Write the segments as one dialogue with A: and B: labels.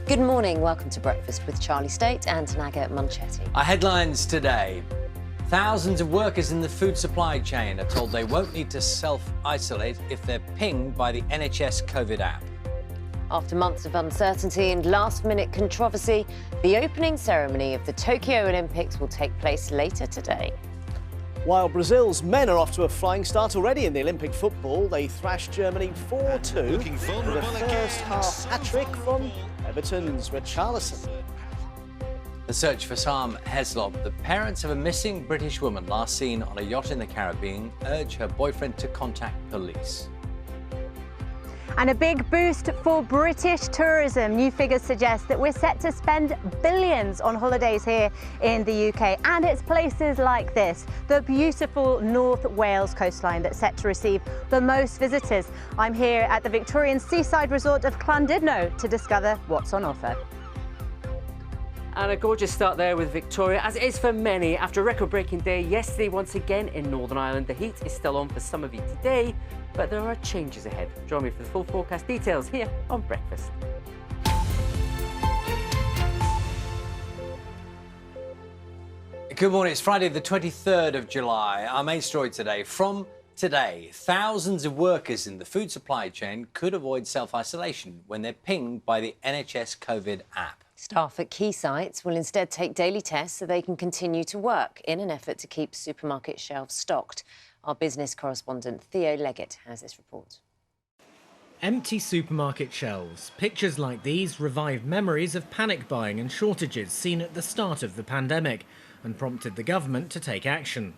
A: Good morning, welcome to Breakfast with Charlie State and Naga Munchetti.
B: Our headlines today. Thousands of workers in the food supply chain are told they won't need to self-isolate if they're pinged by the NHS COVID app.
A: After months of uncertainty and last-minute controversy, the opening ceremony of the Tokyo Olympics will take place later today.
C: While Brazil's men are off to a flying start already in the Olympic football, they thrashed Germany 4-2 with a first-half hat-trick from Everton's Richarlison.
B: The search for Sam Heslop, the parents of a missing British woman last seen on a yacht in the Caribbean, urge her boyfriend to contact police.
D: And a big boost for British tourism. New figures suggest that we're set to spend billions on holidays here in the UK. And it's places like this, the beautiful North Wales coastline that's set to receive the most visitors. I'm here at the Victorian seaside resort of Llandudno to discover what's on offer.
E: And a gorgeous start there with Victoria, as it is for many. After a record-breaking day yesterday, once again in Northern Ireland, the heat is still on for some of you today, but there are changes ahead. Join me for the full forecast details here on Breakfast.
B: Good morning, it's Friday the 23rd of July. Our main story today. From today, thousands of workers in the food supply chain could avoid self-isolation when they're pinged by the NHS COVID app.
A: Staff at key sites will instead take daily tests so they can continue to work in an effort to keep supermarket shelves stocked. Our business correspondent Theo Leggett has this report.
F: Empty supermarket shelves. Pictures like these revive memories of panic buying and shortages seen at the start of the pandemic and prompted the government to take action.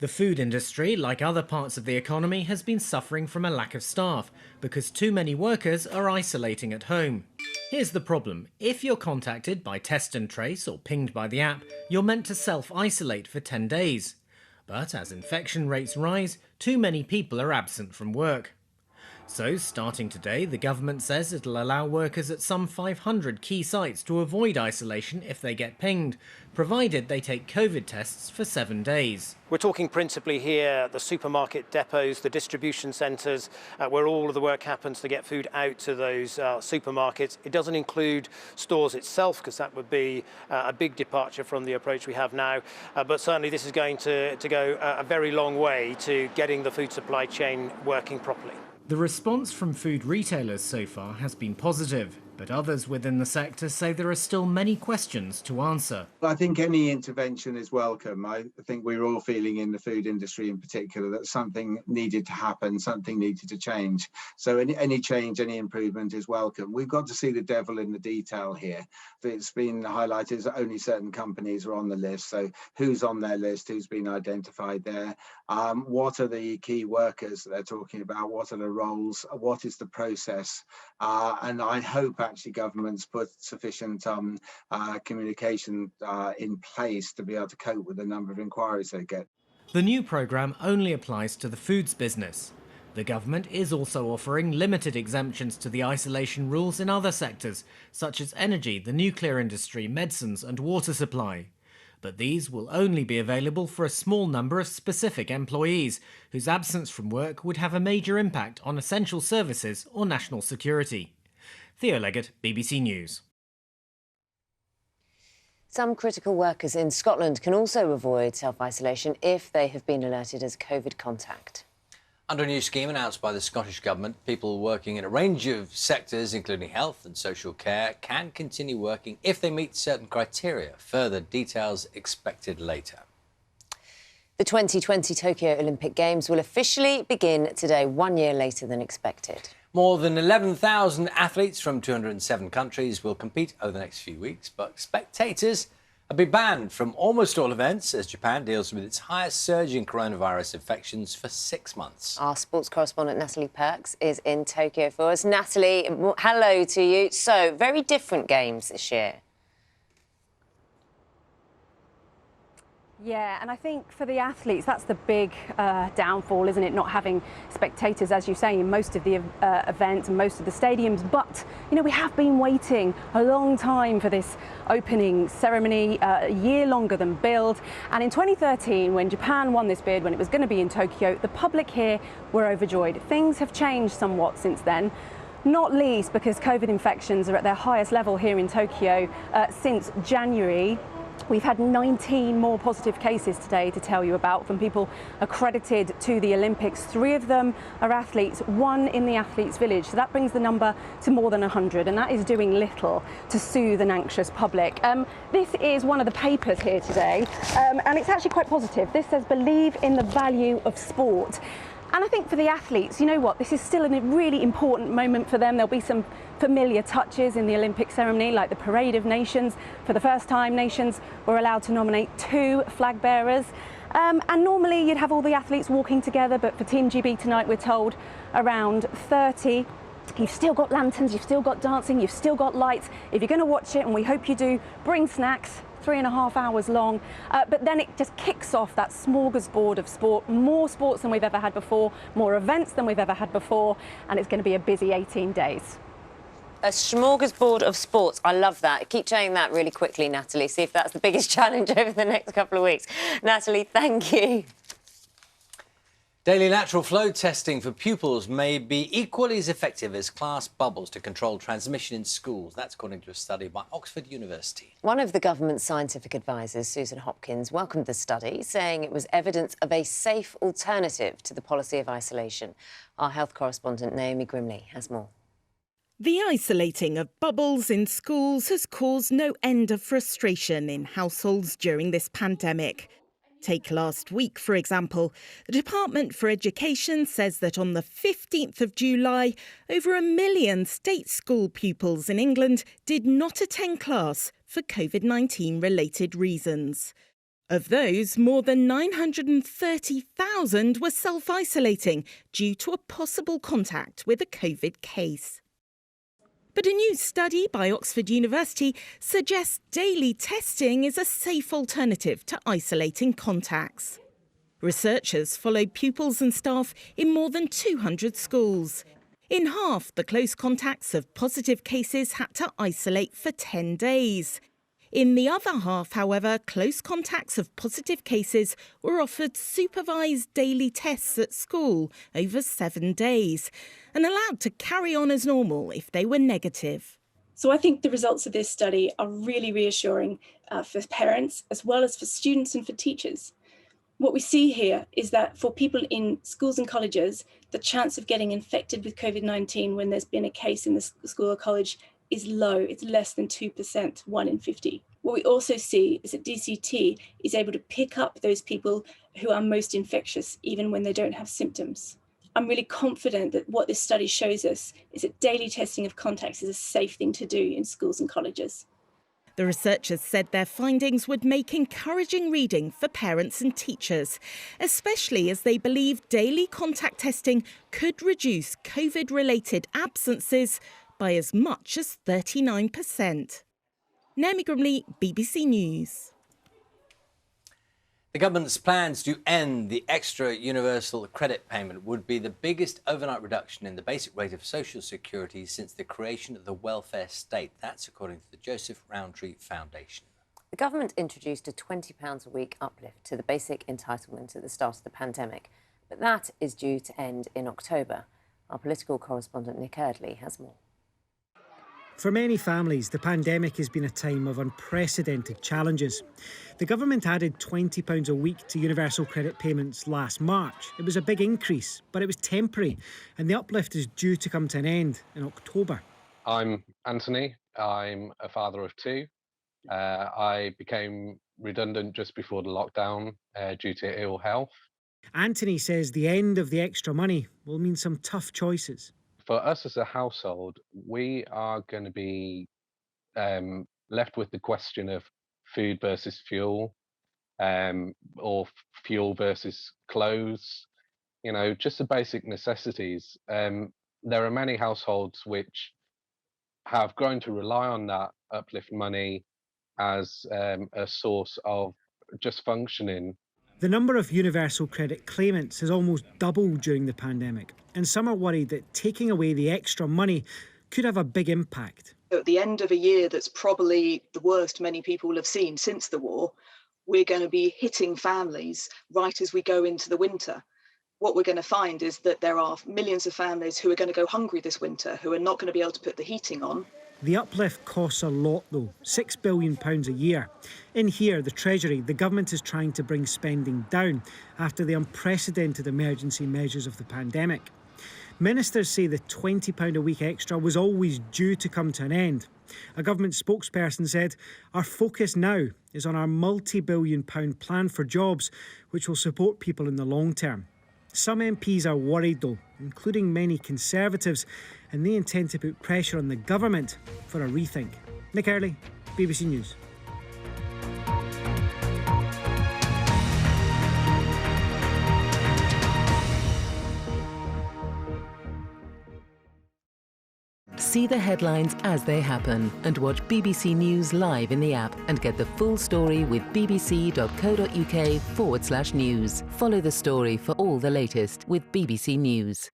F: The food industry, like other parts of the economy, has been suffering from a lack of staff because too many workers are isolating at home. Here's the problem. If you're contacted by Test and Trace or pinged by the app, you're meant to self-isolate for 10 days. But as infection rates rise, too many people are absent from work. So, starting today, the government says it'll allow workers at some 500 key sites to avoid isolation if they get pinged, provided they take COVID tests for 7 days.
C: We're talking principally here the supermarket depots, the distribution centres, where all of the work happens to get food out to those supermarkets. It doesn't include stores itself, because that would be a big departure from the approach we have now. But certainly this is going to go a very long way to getting the food supply chain working properly.
F: The response from food retailers so far has been positive, but others within the sector say there are still many questions to answer.
G: I think any intervention is welcome. I think we're all feeling in the food industry in particular that something needed to happen, something needed to change. So any change, any improvement is welcome. We've got to see the devil in the detail here. It's been highlighted that only certain companies are on the list. So who's on their list, who's been identified there? What are the key workers that they're talking about? What are the roles? What is the process? And I hope actually governments put sufficient communication in place to be able to cope with the number of inquiries they get.
F: The new programme only applies to the foods business. The government is also offering limited exemptions to the isolation rules in other sectors, such as energy, the nuclear industry, medicines and water supply. But these will only be available for a small number of specific employees, whose absence from work would have a major impact on essential services or national security. Theo Leggett, BBC News.
A: Some critical workers in Scotland can also avoid self-isolation if they have been alerted as a COVID contact.
B: Under a new scheme announced by the Scottish Government, people working in a range of sectors, including health and social care, can continue working if they meet certain criteria. Further details expected later.
A: The 2020 Tokyo Olympic Games will officially begin today, 1 year later than expected.
B: More than 11,000 athletes from 207 countries will compete over the next few weeks, but spectators have been banned from almost all events as Japan deals with its highest surge in coronavirus infections for 6 months.
A: Our sports correspondent Natalie Perks is in Tokyo for us. Natalie, hello to you. So, very different games this year.
D: Yeah, and I think for the athletes, that's the big downfall, isn't it? Not having spectators, as you say, in most of the events and most of the stadiums. But, you know, we have been waiting a long time for this opening ceremony, a year longer than billed. And in 2013, when Japan won this bid, when it was going to be in Tokyo, the public here were overjoyed. Things have changed somewhat since then.
H: not least because COVID infections are at their highest level here in Tokyo since January. We've had 19 more positive cases today to tell you about from people accredited to the Olympics. 3 of them are athletes, 1 in the athletes' village. So that brings the number to more than 100, and that is doing little to soothe an anxious public. This is one of the papers here today, and it's actually quite positive. This says, "Believe in the value of sport." And I think for the athletes, you know what, this is still a really important moment for them. There'll be some familiar touches in the Olympic ceremony, like the Parade of Nations. For the first time, nations were allowed to nominate 2 flag bearers. And normally you'd have all the athletes walking together, but for Team GB tonight, we're told around 30. You've still got lanterns, you've still got dancing, you've still got lights. If you're going to watch it, and we hope you do, bring snacks. 3.5 hours long, but then it just kicks off that smorgasbord of sport, more sports than we've ever had before, more events than we've ever had before, and it's going to be a busy 18 days.
A: A smorgasbord of sports. I love that. Keep saying that really quickly, Natalie. See if that's the biggest challenge over the next couple of weeks. Natalie, thank you.
B: Daily lateral flow testing for pupils may be equally as effective as class bubbles to control transmission in schools. That's according to a study by Oxford University.
A: One of the government's scientific advisors, Susan Hopkins, welcomed the study, saying it was evidence of a safe alternative to the policy of isolation. Our health correspondent, Naomi Grimley, has more.
I: The isolating of bubbles in schools has caused no end of frustration in households during this pandemic. Take last week, for example. The Department for Education says that on the 15th of July, over 1 million state school pupils in England did not attend class for COVID-19 related reasons. Of those, more than 930,000 were self-isolating due to a possible contact with a COVID case. But a new study by Oxford University suggests daily testing is a safe alternative to isolating contacts. Researchers followed pupils and staff in more than 200 schools. In half, the close contacts of positive cases had to isolate for 10 days. In the other half, however, close contacts of positive cases were offered supervised daily tests at school over 7 days and allowed to carry on as normal if they were negative.
J: So I think the results of this study are really reassuring for parents as well as for students and for teachers. What we see here is that for people in schools and colleges, the chance of getting infected with COVID-19 when there's been a case in the school or college is low. It's less than 2%, 1 in 50. What we also see is that DCT is able to pick up those people who are most infectious, even when they don't have symptoms. I'm really confident that what this study shows us is that daily testing of contacts is a safe thing to do in schools and colleges.
I: The researchers said their findings would make encouraging reading for parents and teachers, especially as they believe daily contact testing could reduce COVID-related absences by as much as 39%. Naomi Grimley, BBC News.
B: The government's plans to end the extra universal credit payment would be the biggest overnight reduction in the basic rate of social security since the creation of the welfare state. That's according to the Joseph Rowntree Foundation.
A: The government introduced a £20 a week uplift to the basic entitlement at the start of the pandemic, but that is due to end in October. Our political correspondent Nick Eardley has more.
K: For many families, the pandemic has been a time of unprecedented challenges. The government added £20 a week to universal credit payments last March. It was a big increase, but it was temporary, and the uplift is due to come to an end in October.
L: I'm Anthony. I'm a father of 2. I became redundant just before the lockdown due to ill health.
K: Anthony says the end of the extra money will mean some tough choices.
L: For us as a household, we are going to be left with the question of food versus fuel, or fuel versus clothes, you know, just the basic necessities. There are many households which have grown to rely on that uplift money as a source of just functioning.
K: The number of universal credit claimants has almost doubled during the pandemic, and some are worried that taking away the extra money could have a big impact.
M: At the end of a year that's probably the worst many people have seen since the war, we're going to be hitting families right as we go into the winter. what we're going to find is that there are millions of families who are going to go hungry this winter, who are not going to be able to put the heating on.
K: The uplift costs a lot though, £6 billion a year. In here, the Treasury, the government is trying to bring spending down after the unprecedented emergency measures of the pandemic. Ministers say the £20 a week extra was always due to come to an end. A government spokesperson said, "Our focus now is on our multi-billion-pound plan for jobs, which will support people in the long term." Some MPs are worried though, including many Conservatives, and they intend to put pressure on the government for a rethink. Nick Earley, BBC News.
N: See the headlines as they happen and watch BBC News live in the app and get the full story with bbc.co.uk/news. Follow the story for all the latest with BBC News.